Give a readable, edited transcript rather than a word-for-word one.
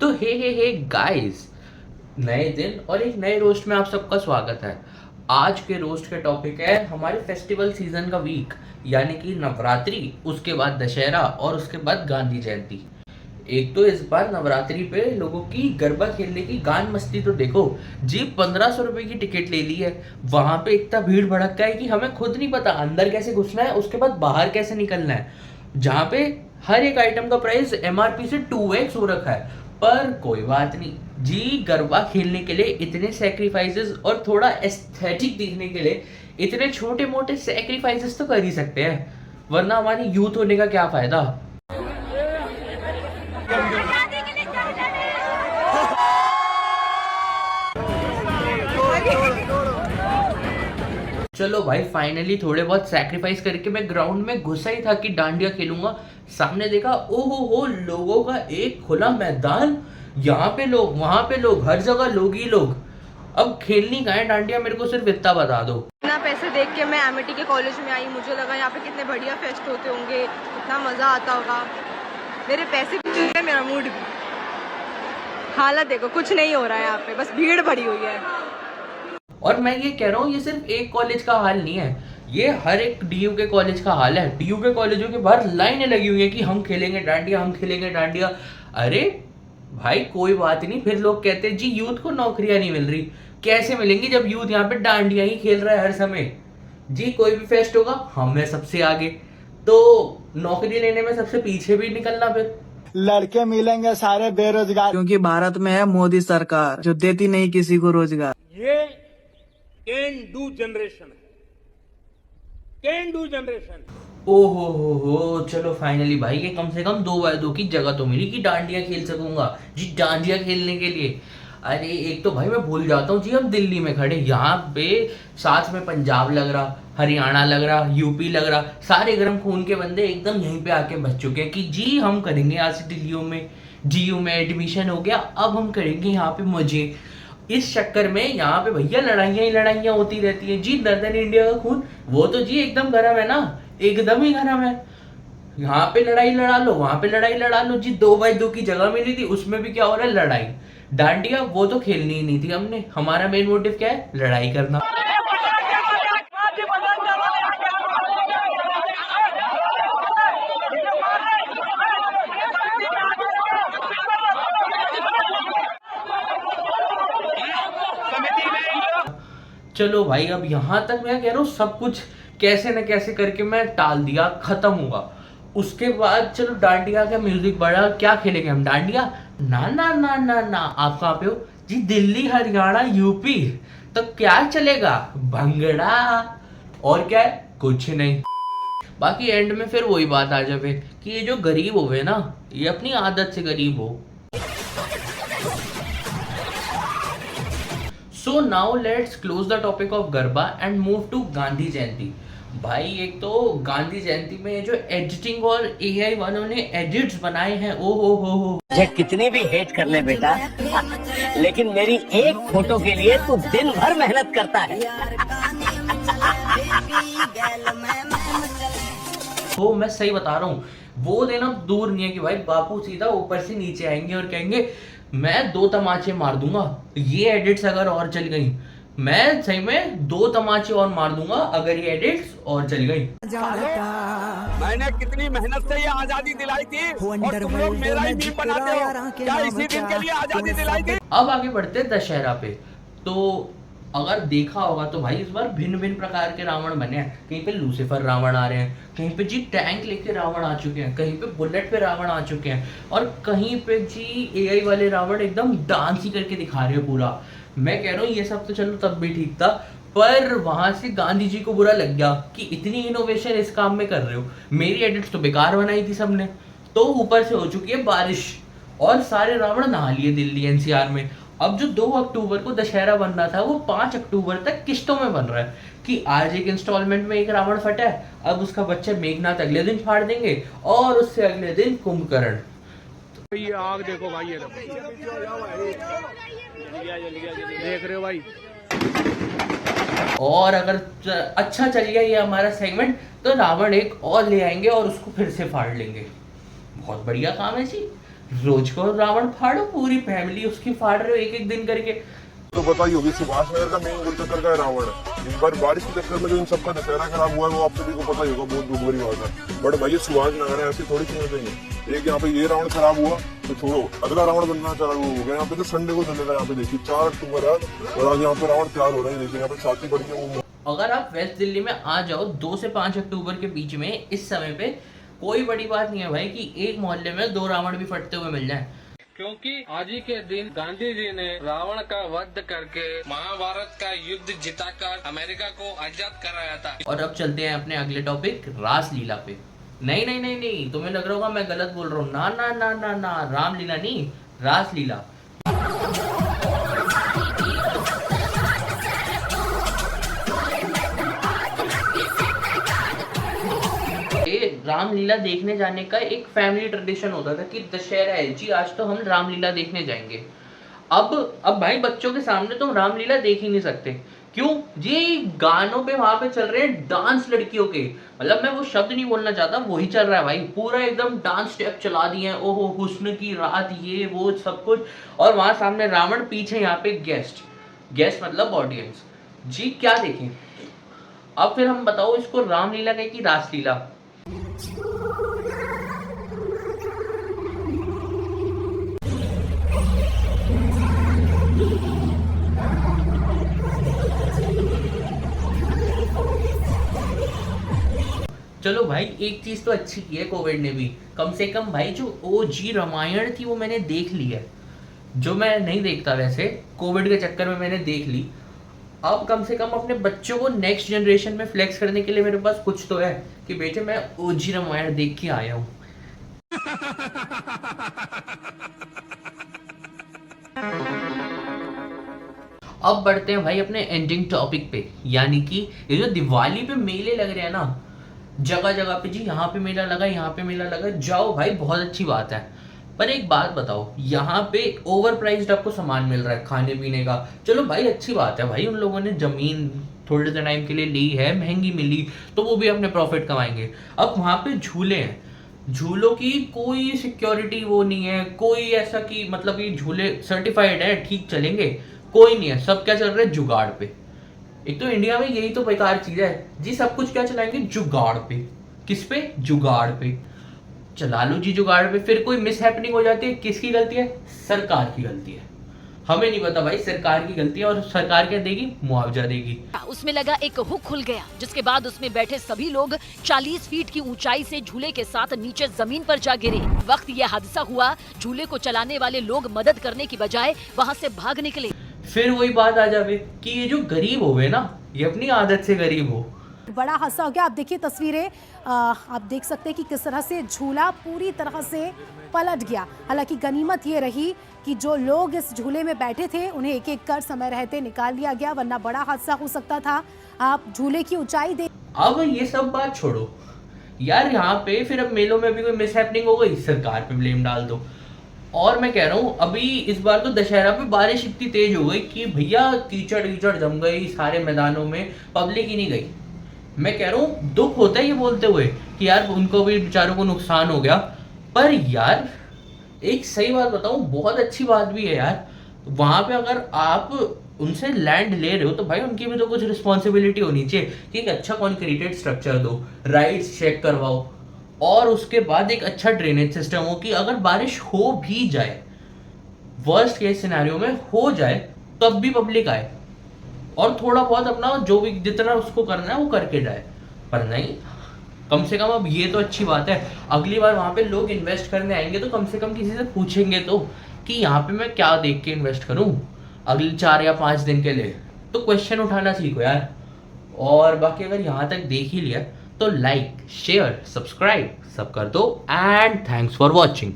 तो hey guys, नए दिन और एक नए रोस्ट में आप सबका स्वागत है। आज के रोस्ट का टॉपिक है हमारे फेस्टिवल सीजन का वीक, यानी कि नवरात्रि, उसके बाद दशहरा और उसके बाद गांधी जयंती। एक तो इस बार नवरात्रि पे लोगों की गरबा खेलने की गान मस्ती तो देखो जी। 1500 रुपए की टिकट ले ली है, वहां पे इतना भीड़ भड़का है कि हमें खुद नहीं पता अंदर कैसे घुसना है, उसके बाद बाहर कैसे निकलना है। जहाँ पे हर एक आइटम का प्राइस एमआरपी से 2x हो रखा है। पर कोई बात नहीं जी, गरबा खेलने के लिए इतने सेक्रीफाइसेस और थोड़ा एस्थेटिक दिखने के लिए इतने छोटे मोटे सेक्रीफाइसेस तो कर ही सकते हैं, वरना हमारी यूथ होने का क्या फायदा। चलो भाई, फाइनली थोड़े बहुत सैक्रिफाइस करके मैं ग्राउंड में घुसा ही था कि डांडिया खेलूंगा। सामने देखा, ओहो हो, लोगों का एक खुला मैदान, यहाँ पे लोग, वहां पे लोग, हर जगह लोग ही लोग। अब खेलनी कहाँ है डांडिया, मेरे को सिर्फ इतना बता दो। इतना पैसे देख के मैं एमिटी के कॉलेज में आई, मुझे लगा यहाँ पे कितने बढ़िया फेस्ट होते होंगे, कितना मजा आता होगा। मेरे पैसे भी चुन गए, मेरा मूड भी। हालत देखो, कुछ नहीं हो रहा है यहाँ पे, बस भीड़ भरी हुई है। और मैं ये कह रहा हूँ, ये सिर्फ एक कॉलेज का हाल नहीं है, ये हर एक डीयू के कॉलेज का हाल है। डीयू के कॉलेजों के बाहर लाइनें लगी हुई है कि हम खेलेंगे डांडिया, हम खेलेंगे डांडिया। अरे भाई कोई बात नहीं, फिर लोग कहते हैं जी यूथ को नौकरियां नहीं मिल रही। कैसे मिलेंगी जब यूथ यहाँ पे डांडिया ही खेल रहा है हर समय। जी कोई भी फेस्ट होगा हम है सबसे आगे, तो नौकरी लेने में सबसे पीछे भी निकलना। फिर लड़के मिलेंगे सारे बेरोजगार, क्योंकि भारत में है मोदी सरकार जो देती नहीं किसी को रोजगार। ये कैन डू जनरेशन है, कैन डू जनरेशन। ओहो हो, चलो फाइनली भाई ये कम से कम 2x2 की जगह तो मिली कि डांडिया खेल सकूंगा जी, डांडिया खेलने के लिए। अरे एक तो भाई मैं भूल जाता हूँ जी, हम दिल्ली में खड़े, यहाँ पे साथ में पंजाब लग रहा, हरियाणा लग रहा, यूपी लग रहा, सारे गर्म खून के बंदे एकदम यहीं पे आके बच चुके हैं कि जी हम करेंगे आज से दिल्लियों में, जीयू में एडमिशन हो गया, अब हम करेंगे यहाँ पे मजे। इस चक्कर में यहाँ पे भैया लड़ाइयाँ ही लड़ाइयाँ होती रहती हैं जी। नर्दर्न इंडिया का खून वो तो जी एकदम गर्म है ना, एकदम ही गर्म है। यहाँ पे लड़ाई लड़ा लो, वहां पे लड़ाई लड़ा लो जी। 2x2 की जगह मिली थी, उसमें भी क्या हो रहा है, लड़ाई। डांडिया वो तो खेलनी ही नहीं थी हमने, हमारा मेन मोटिव क्या है, लड़ाई करना। चलो भाई, अब यहाँ तक मैं कह रहा हूँ सब कुछ कैसे न कैसे करके मैं टाल दिया, खत्म हुआ। उसके बाद चलो डांडिया का म्यूजिक बढ़ा, क्या खेलेंगे हम, डांडिया? ना ना ना ना ना, आप कहाँ पे हो जी, दिल्ली हरियाणा यूपी, तो क्या चलेगा, भंगड़ा। और क्या है, कुछ नहीं। बाकी एंड में फिर वही बात आ जावे कि ये जो गरीब होवे ना, ये अपनी आदत से गरीब हो। So now let's close the topic of garba and move to Gandhi जयंती। भाई एक तो गांधी जयंती में ये जो एडिटिंग और एआई वालों ने एडिट्स बनाए हैं, ओ हो मुझे कितनी भी हेट कर ले बेटा, लेकिन मेरी एक फोटो के लिए तू दिन भर मेहनत करता है। तो मैं सही बता रहा हूँ, वो दिन अब दूर नहीं है कि भाई बापू सीधा ऊपर से नीचे आएंगे और कहेंगे मैं 2 तमाचे मार दूंगा। ये एडिट्स अगर और चल गई, मैं सही में 2 तमाचे और मार दूंगा अगर ये एडिट्स और चल गई। मैंने कितनी मेहनत से ये आजादी दिलाई थी और तुम लोग मेरा ही मीम बनाते हो। क्या इसी दिन के लिए आजादी दिलाई थी? अब आगे बढ़ते हैं दशहरा पे। तो अगर देखा होगा तो भाई इस बार भिन्न भिन्न प्रकार के रावण बने हैं। कहीं पे लूसीफर रावण आ रहे हैं, कहीं पे जी टैंक लेके रावण आ चुके हैं, कहीं पे बुलेट पे रावण आ चुके हैं, और कहीं पे जी एआई वाले रावण एकदम डांस ही करके दिखा रहे हैं पूरा। मैं कह रहा हूँ ये सब तो चलो तब भी ठीक था, पर वहां से गांधी जी को बुरा लग गया कि इतनी इनोवेशन इस काम में कर रहे हो। मेरी एडिट्स तो बेकार बनाई थी सबने। तो ऊपर से हो चुकी है बारिश और सारे रावण नहा लिए दिल्ली एनसीआर में। अब जो 2 अक्टूबर को दशहरा बन रहा था वो 5 अक्टूबर तक किस्तों में बन रहा है कि आज एक इंस्टॉलमेंट में एक रावण फटा है, अब उसका बच्चा मेघनाथ अगले दिन फाड़ देंगे और उससे अगले दिन कुंभकर्ण। ये आग देखो भाई, ये देख रहे हो भाई। और अगर अच्छा चल गया ये हमारा सेगमेंट तो रावण एक और ले आएंगे और उसको फिर से फाड़ लेंगे। बहुत बढ़िया काम है जी। रोज को रावण फाड़ो, पूरी फैमिली उसकी फाड़ रहे हो एक एक दिन करके। तो बताइए होगी, सुभाष नगर का मेन गोल चक्कर का है रावण। इस बार बारिश के चक्कर में जो इन सबका दशहरा खराब हुआ है वो आप सभी को पता ही होगा, बहुत दुख भरी बात है। बट भाई ये सुभाष नगर है, ऐसी थोड़ी चीजें नहीं। एक यहाँ पे ये रावण खराब हुआ तो छोड़ो, अगला रावण बनना चालू हो गया। यहाँ पे तो संडे को चलेगा, यहाँ पे देखिए 4 अक्टूबर है और आज यहाँ पे रावण तैयार हो रहा है। देखिए यहाँ पे छाती पड़ गई। अगर आप वेस्ट दिल्ली में आ जाओ 2 से 5 अक्टूबर के बीच में, इस समय पे कोई बड़ी बात नहीं है भाई कि एक मोहल्ले में 2 रावण भी फटते हुए मिल जाएं। क्योंकि आज ही के दिन गांधी जी ने रावण का वध करके महाभारत का युद्ध जिताकर अमेरिका को आजाद कराया था। और अब चलते हैं अपने अगले टॉपिक, रासलीला पे। नहीं नहीं नहीं नहीं, तुम्हें लग रहा होगा मैं गलत बोल रहा हूँ। ना ना ना ना ना, रामलीला नहीं, रासलीला। रामलीला देखने जाने का एक फैमिली ट्रेडिशन होता था कि दशहरा है जी, आज तो हम रामलीला देखने जाएंगे। अब भाई बच्चों के सामने तुम रामलीला देख ही नहीं सकते। क्यों जी? गानों पे वहां पे चल रहे हैं डांस लड़कियों के, मतलब मैं वो शब्द नहीं बोलना चाहता, वही चल रहा है भाई। पूरा एकदम डांस स्टेप चला दिए हैं, ओहो हुस्न की रात, ये वो सब कुछ। और वहां सामने रावण, पीछे यहाँ पे गेस्ट मतलब ऑडियंस जी। क्या देखें अब? फिर हम बताओ इसको रामलीला कहे कि रासलीला? चलो भाई, एक चीज तो अच्छी की है कोविड ने भी, कम से कम भाई जो ओजी रामायण थी वो मैंने देख ली है, जो मैं नहीं देखता वैसे, कोविड के चक्कर में मैंने देख ली। अब कम से कम अपने बच्चों को नेक्स्ट जनरेशन में फ्लेक्स करने के लिए मेरे पास कुछ तो है कि बेटे मैं ओजी रामायण देख के आया हूँ। अब बढ़ते हैं भाई अपने एंडिंग टॉपिक पे, यानी कि ये जो दिवाली पे मेले लग रहे हैं ना जगह जगह पे जी, यहाँ पे मेला लगा, यहाँ पे मेला लगा, जाओ भाई बहुत अच्छी बात है। पर एक बात बताओ, यहाँ पे ओवर प्राइस्ड आपको सामान मिल रहा है खाने पीने का, चलो भाई अच्छी बात है भाई, उन लोगों ने जमीन थोड़े से टाइम के लिए ली है, महंगी मिली तो वो भी अपने प्रॉफिट कमाएंगे। अब वहाँ पे झूले हैं, झूलों की कोई सिक्योरिटी वो नहीं है, कोई ऐसा कि मतलब ये झूले सर्टिफाइड है ठीक चलेंगे, कोई नहीं है। सब क्या चल रहा है? जुगाड़ पे। एक तो इंडिया में यही तो बेकार चीज है जी, सब कुछ क्या चलाएंगे? जुगाड़ पे। किस पे? जुगाड़ पे। चला लो जी जुगाड़ पे, फिर कोई मिस हैपनिंग हो जाती है, किसकी गलती है? सरकार की गलती है। हमें नहीं पता भाई, सरकार की गलती है, और सरकार क्या देगी? मुआवजा देगी। उसमें लगा एक हुक खुल गया, जिसके बाद उसमें बैठे सभी लोग 40 फीट की ऊंचाई से झूले के साथ नीचे जमीन पर जा गिरे। वक्त यह हादसा हुआ, झूले को चलाने वाले लोग मदद करने की बजाय वहाँ से भाग निकले। फिर वही बात आ जावे कि ये जो गरीब हो गए ना, ये अपनी आदत से गरीब हो। बड़ा हादसा हो गया। आप देखिए तस्वीरें, आप देख सकते हैं कि किस तरह से झूला पूरी तरह से पलट गया। हालांकि गनीमत ये रही कि जो लोग इस झूले में बैठे थे उन्हें एक एक कर समय रहते निकाल लिया गया, वरना बड़ा हादसा हो सकता था। आप झूले की ऊंचाई देख। अब ये सब बात छोड़ो यार, यहाँ पे फिर अब मेलों में भी कोई मिस हैपनिंग हो गई, सरकार पे ब्लेम डाल दो। और मैं कह रहा हूँ अभी इस बार तो दशहरा पे बारिश इतनी तेज हो गई कि भैया कीचड़ जम गई सारे मैदानों में, पब्लिक ही नहीं गई। मैं कह रहा हूँ दुख होता है ये बोलते हुए कि यार उनको भी बेचारों को नुकसान हो गया, पर यार एक सही बात बताऊँ, बहुत अच्छी बात भी है यार, वहाँ पे अगर आप उनसे लैंड ले रहे हो तो भाई उनकी भी तो कुछ रिस्पॉन्सिबिलिटी होनी चाहिए कि एक अच्छा कॉन्क्रीटेड स्ट्रक्चर दो, राइड्स चेक करवाओ, और उसके बाद एक अच्छा ड्रेनेज सिस्टम हो कि अगर बारिश हो भी जाए, वर्स्ट केस सिनेरियो में हो जाए, तब भी पब्लिक आए और थोड़ा बहुत अपना जो भी जितना उसको करना है वो करके जाए। पर नहीं, कम से कम अब ये तो अच्छी बात है, अगली बार वहाँ पे लोग इन्वेस्ट करने आएंगे तो कम से कम किसी से पूछेंगे तो कि यहाँ पे मैं क्या देख के इन्वेस्ट करूँ अगले 4 या 5 दिन के लिए, तो क्वेश्चन उठाना सीखो यार। और बाकी अगर यहाँ तक देख ही लिया तो लाइक शेयर सब्सक्राइब सब कर दो, एंड थैंक्स फॉर वॉचिंग।